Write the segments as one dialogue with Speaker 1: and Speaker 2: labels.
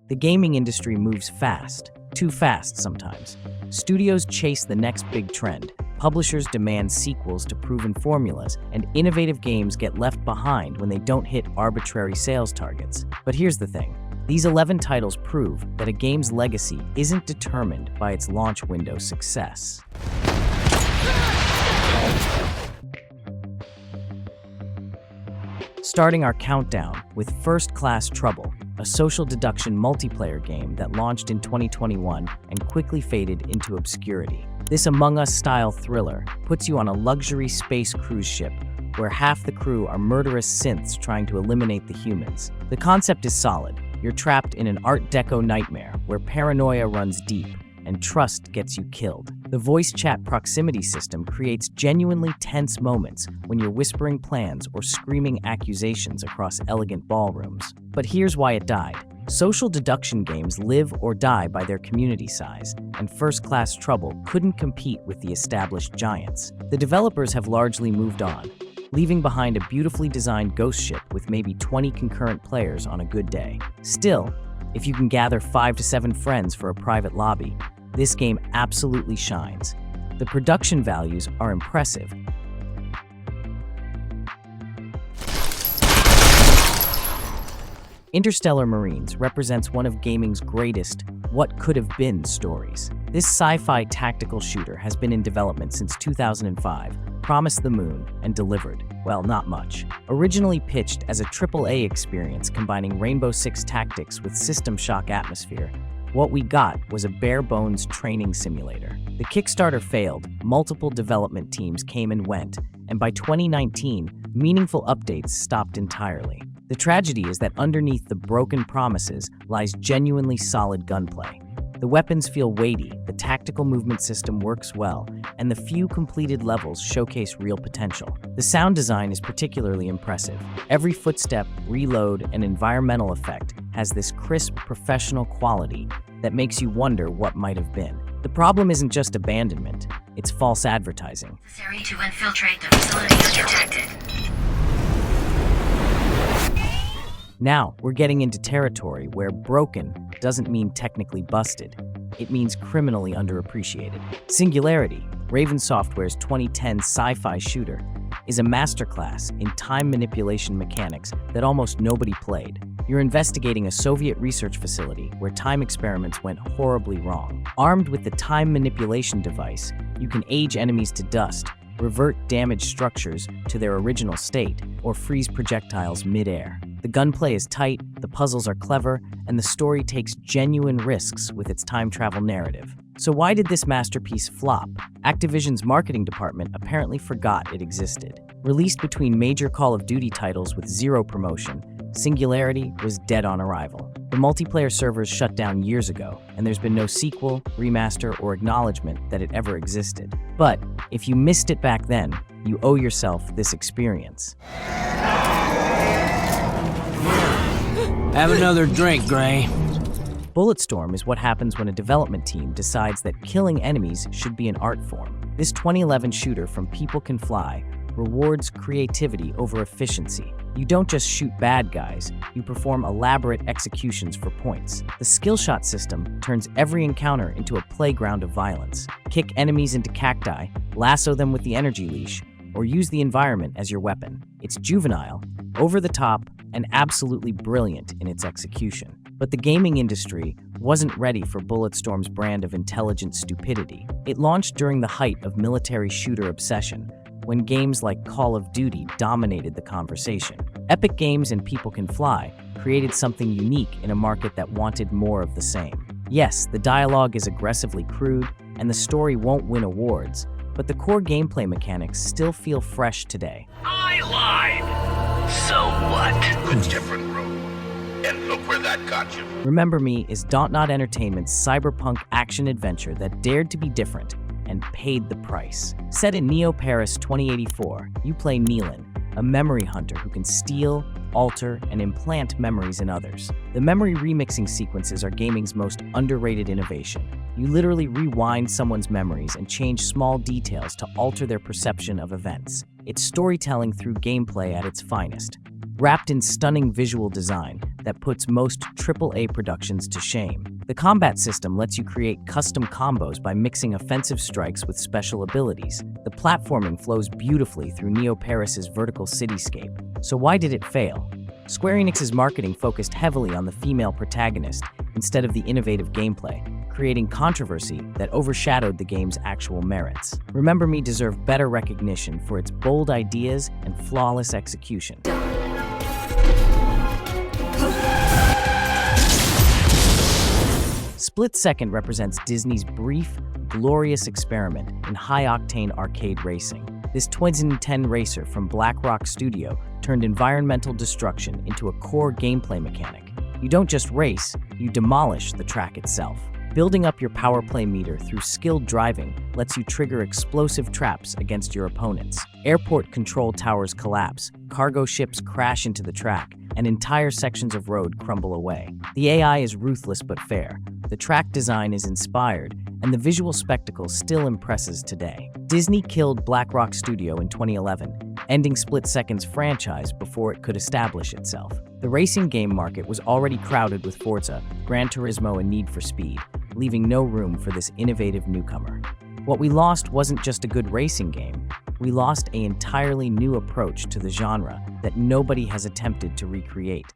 Speaker 1: The gaming industry moves fast, too fast sometimes. Studios chase the next big trend, publishers demand sequels to proven formulas, and innovative games get left behind when they don't hit arbitrary sales targets. But here's the thing. These 11 titles prove that a game's legacy isn't determined by its launch window success. Starting our countdown with First Class Trouble, a social deduction multiplayer game that launched in 2021 and quickly faded into obscurity. This Among Us-style thriller puts you on a luxury space cruise ship where half the crew are murderous synths trying to eliminate the humans. The concept is solid. You're trapped in an Art Deco nightmare where paranoia runs deep and trust gets you killed. The voice chat proximity system creates genuinely tense moments when you're whispering plans or screaming accusations across elegant ballrooms. But here's why it died. Social deduction games live or die by their community size, and First Class Trouble couldn't compete with the established giants. The developers have largely moved on, leaving behind a beautifully designed ghost ship with maybe 20 concurrent players on a good day. Still, if you can gather 5 to 7 friends for a private lobby, this game absolutely shines. The production values are impressive. Interstellar Marines represents one of gaming's greatest what could have been stories. This sci-fi tactical shooter has been in development since 2005, promised the moon, and delivered, well, not much. Originally pitched as a AAA experience combining Rainbow Six tactics with System Shock atmosphere, what we got was a bare-bones training simulator. The Kickstarter failed, multiple development teams came and went, and by 2019, meaningful updates stopped entirely. The tragedy is that underneath the broken promises lies genuinely solid gunplay. The weapons feel weighty, the tactical movement system works well, and the few completed levels showcase real potential. The sound design is particularly impressive. Every footstep, reload, and environmental effect has this crisp, professional quality that makes you wonder what might have been. The problem isn't just abandonment, it's false advertising.
Speaker 2: Necessary to infiltrate the facility undetected.
Speaker 1: Now, we're getting into territory where broken doesn't mean technically busted. It means criminally underappreciated. Singularity, Raven Software's 2010 sci-fi shooter, is a masterclass in time manipulation mechanics that almost nobody played. You're investigating a Soviet research facility where time experiments went horribly wrong. Armed with the time manipulation device, you can age enemies to dust, revert damaged structures to their original state, or freeze projectiles mid-air. The gunplay is tight, the puzzles are clever, and the story takes genuine risks with its time travel narrative. So why did this masterpiece flop? Activision's marketing department apparently forgot it existed. Released between major Call of Duty titles with zero promotion, Singularity was dead on arrival. The multiplayer servers shut down years ago, and there's been no sequel, remaster, or acknowledgement that it ever existed. But if you missed it back then, you owe yourself this experience.
Speaker 3: Have another drink, Gray.
Speaker 1: Bulletstorm is what happens when a development team decides that killing enemies should be an art form. This 2011 shooter from People Can Fly rewards creativity over efficiency. You don't just shoot bad guys, you perform elaborate executions for points. The skill shot system turns every encounter into a playground of violence. Kick enemies into cacti, lasso them with the energy leash, or use the environment as your weapon. It's juvenile, over the top, and absolutely brilliant in its execution. But the gaming industry wasn't ready for Bulletstorm's brand of intelligent stupidity. It launched during the height of military shooter obsession, when games like Call of Duty dominated the conversation. Epic Games and People Can Fly created something unique in a market that wanted more of the same. Yes, the dialogue is aggressively crude, and the story won't win awards, but the core gameplay mechanics still feel fresh today.
Speaker 4: I lied! So what? A different road. And look where that got you.
Speaker 1: Remember Me is Dontnod Entertainment's cyberpunk action-adventure that dared to be different and paid the price. Set in Neo Paris 2084, you play Neelan, a memory hunter who can steal, alter, and implant memories in others. The memory remixing sequences are gaming's most underrated innovation. You literally rewind someone's memories and change small details to alter their perception of events. It's storytelling through gameplay at its finest. wrapped in stunning visual design that puts most AAA productions to shame. The combat system lets you create custom combos by mixing offensive strikes with special abilities. The platforming flows beautifully through Neo Paris's vertical cityscape. So why did it fail? Square Enix's marketing focused heavily on the female protagonist instead of the innovative gameplay, creating controversy that overshadowed the game's actual merits. Remember Me deserved better recognition for its bold ideas and flawless execution. Split Second represents Disney's brief, glorious experiment in high-octane arcade racing. This 2010 racer from Black Rock Studio turned environmental destruction into a core gameplay mechanic. You don't just race, you demolish the track itself. Building up your power play meter through skilled driving lets you trigger explosive traps against your opponents. Airport control towers collapse, cargo ships crash into the track, and entire sections of road crumble away. The AI is ruthless but fair. The track design is inspired, and the visual spectacle still impresses today. Disney killed Black Rock Studio in 2011, ending Split Second's franchise before it could establish itself. The racing game market was already crowded with Forza, Gran Turismo, and Need for Speed, leaving no room for this innovative newcomer. What we lost wasn't just a good racing game, we lost an entirely new approach to the genre that nobody has attempted to recreate.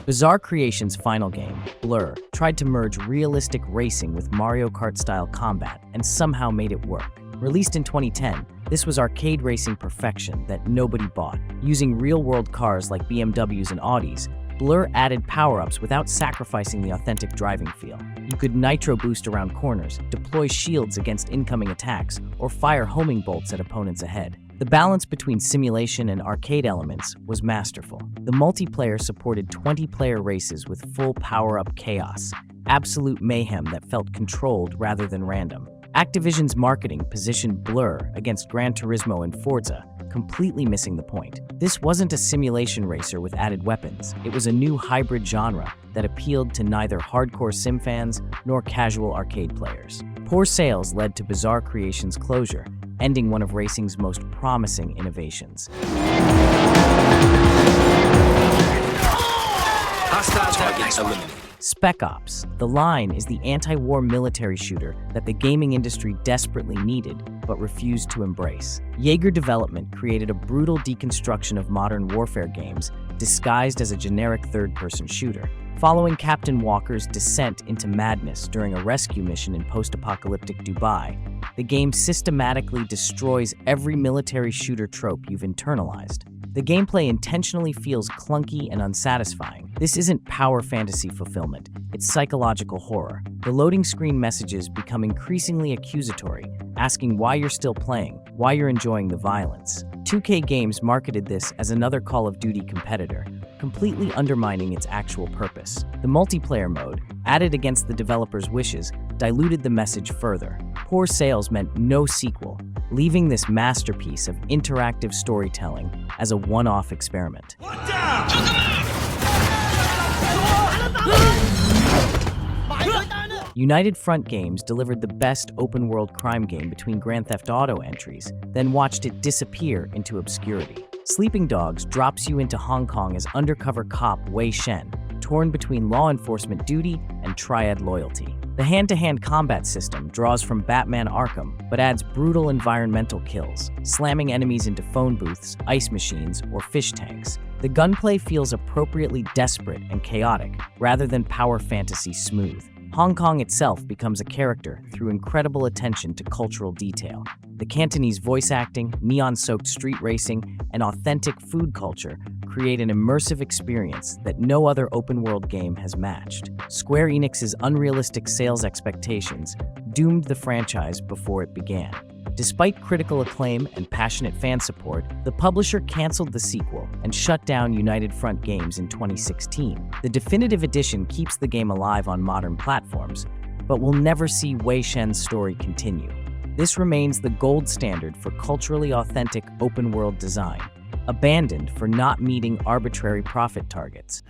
Speaker 1: Bizarre Creations' final game, Blur, tried to merge realistic racing with Mario Kart-style combat and somehow made it work. Released in 2010, this was arcade racing perfection that nobody bought. Using real-world cars like BMWs and Audis, Blur added power-ups without sacrificing the authentic driving feel. You could nitro boost around corners, deploy shields against incoming attacks, or fire homing bolts at opponents ahead. The balance between simulation and arcade elements was masterful. The multiplayer supported 20-player races with full power-up chaos, absolute mayhem that felt controlled rather than random. Activision's marketing positioned Blur against Gran Turismo and Forza, completely missing the point. This wasn't a simulation racer with added weapons. It was a new hybrid genre that appealed to neither hardcore sim fans nor casual arcade players. Poor sales led to Bizarre Creations' closure, ending one of racing's most promising innovations. Spec Ops: The Line is the anti-war military shooter that the gaming industry desperately needed but refused to embrace. Jaeger Development created a brutal deconstruction of modern warfare games disguised as a generic third-person shooter. Following Captain Walker's descent into madness during a rescue mission in post-apocalyptic Dubai, the game systematically destroys every military shooter trope you've internalized. The gameplay intentionally feels clunky and unsatisfying. This isn't power fantasy fulfillment, it's psychological horror. The loading screen messages become increasingly accusatory, asking why you're still playing, why you're enjoying the violence. 2K Games marketed this as another Call of Duty competitor, completely undermining its actual purpose. The multiplayer mode, added against the developer's wishes, diluted the message further. Poor sales meant no sequel, leaving this masterpiece of interactive storytelling as a one-off experiment. United Front Games delivered the best open-world crime game between Grand Theft Auto entries, then watched it disappear into obscurity. Sleeping Dogs drops you into Hong Kong as undercover cop Wei Shen, torn between law enforcement duty and triad loyalty. The hand-to-hand combat system draws from Batman Arkham, but adds brutal environmental kills, slamming enemies into phone booths, ice machines, or fish tanks. The gunplay feels appropriately desperate and chaotic, rather than power fantasy smooth. Hong Kong itself becomes a character through incredible attention to cultural detail. The Cantonese voice acting, neon-soaked street racing, and authentic food culture create an immersive experience that no other open-world game has matched. Square Enix's unrealistic sales expectations doomed the franchise before it began. Despite critical acclaim and passionate fan support, the publisher canceled the sequel and shut down United Front Games in 2016. The definitive edition keeps the game alive on modern platforms, but will never see Wei Shen's story continue. This remains the gold standard for culturally authentic open-world design, abandoned for not meeting arbitrary profit targets.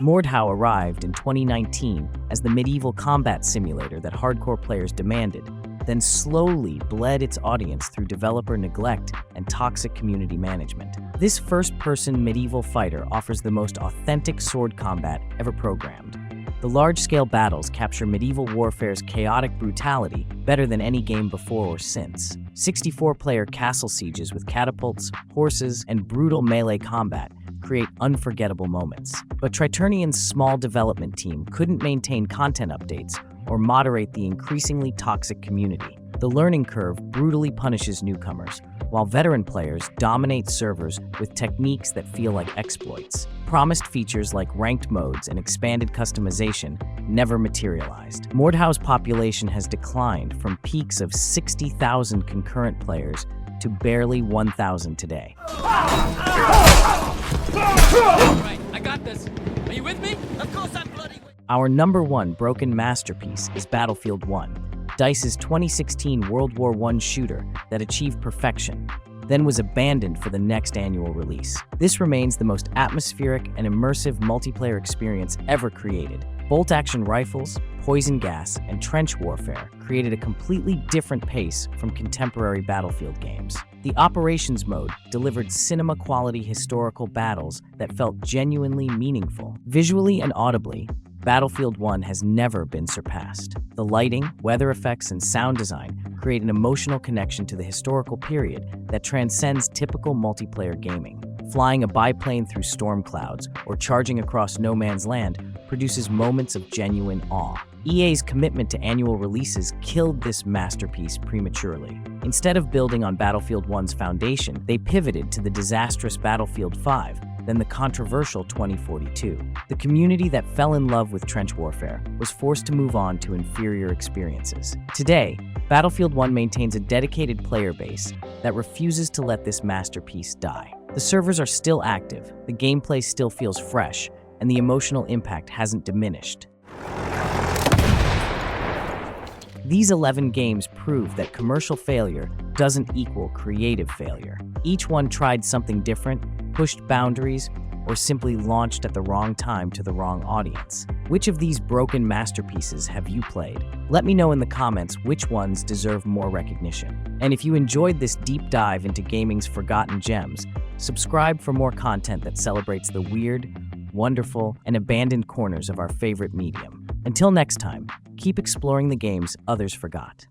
Speaker 1: Mordhau arrived in 2019 as the medieval combat simulator that hardcore players demanded, then slowly bled its audience through developer neglect and toxic community management. This first-person medieval fighter offers the most authentic sword combat ever programmed. The large-scale battles capture medieval warfare's chaotic brutality better than any game before or since. 64-player castle sieges with catapults, horses, and brutal melee combat create unforgettable moments. But Triturnian's small development team couldn't maintain content updates or moderate the increasingly toxic community. The learning curve brutally punishes newcomers, while veteran players dominate servers with techniques that feel like exploits. Promised features like ranked modes and expanded customization never materialized. Mordhau's population has declined from peaks of 60,000 concurrent players to barely 1,000 today.
Speaker 5: Right, I got this. Are you with me? Of course I'm bloody with.
Speaker 1: Our number one broken masterpiece is Battlefield 1, DICE's 2016 World War I shooter that achieved perfection, then was abandoned for the next annual release. This remains the most atmospheric and immersive multiplayer experience ever created. Bolt-action rifles, poison gas, and trench warfare created a completely different pace from contemporary Battlefield games. The Operations mode delivered cinema-quality historical battles that felt genuinely meaningful. Visually and audibly, Battlefield 1 has never been surpassed. The lighting, weather effects, and sound design create an emotional connection to the historical period that transcends typical multiplayer gaming. Flying a biplane through storm clouds or charging across no man's land produces moments of genuine awe. EA's commitment to annual releases killed this masterpiece prematurely. Instead of building on Battlefield 1's foundation, they pivoted to the disastrous Battlefield 5, then the controversial 2042. The community that fell in love with trench warfare was forced to move on to inferior experiences. Today, Battlefield 1 maintains a dedicated player base that refuses to let this masterpiece die. The servers are still active, the gameplay still feels fresh, and the emotional impact hasn't diminished. These 11 games prove that commercial failure doesn't equal creative failure. Each one tried something different, pushed boundaries, or simply launched at the wrong time to the wrong audience. Which of these broken masterpieces have you played? Let me know in the comments which ones deserve more recognition. And if you enjoyed this deep dive into gaming's forgotten gems, subscribe for more content that celebrates the weird, wonderful, and abandoned corners of our favorite medium. Until next time, keep exploring the games others forgot.